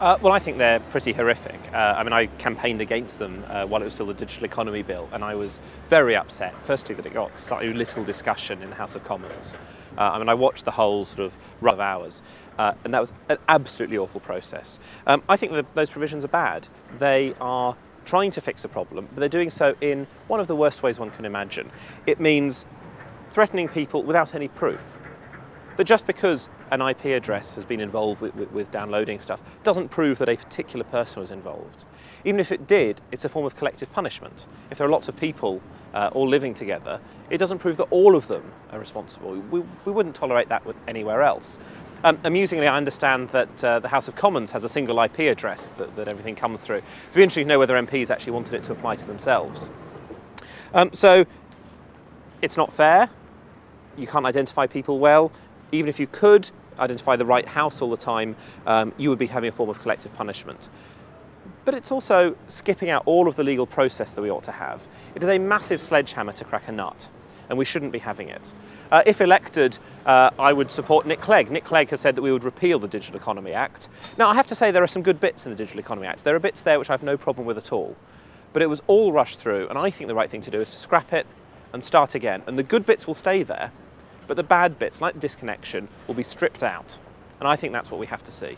Well, I think they're pretty horrific. I mean, I campaigned against them while it was still the Digital Economy Bill, and I was very upset, firstly, that it got so little discussion in the House of Commons. I mean, I watched the whole sort of run of hours, and that was an absolutely awful process. I think that those provisions are bad. They are trying to fix a problem, but they're doing so in one of the worst ways one can imagine. It means threatening people without any proof. That just because an IP address has been involved with downloading stuff doesn't prove that a particular person was involved. Even if it did, it's a form of collective punishment. If there are lots of people all living together, it doesn't prove that all of them are responsible. We wouldn't tolerate that anywhere else. Amusingly, I understand that the House of Commons has a single IP address that everything comes through. So it'd be interesting to know whether MPs actually wanted it to apply to themselves. So it's not fair. You can't identify people well. Even if you could identify the right house all the time, you would be having a form of collective punishment. But it's also skipping out all of the legal process that we ought to have. It is a massive sledgehammer to crack a nut, and we shouldn't be having it. If elected, I would support Nick Clegg. Nick Clegg has said that we would repeal the Digital Economy Act. Now, I have to say there are some good bits in the Digital Economy Act. There are bits there which I have no problem with at all. But it was all rushed through, and I think the right thing to do is to scrap it and start again. And the good bits will stay there, but the bad bits, like disconnection, will be stripped out. And I think that's what we have to see.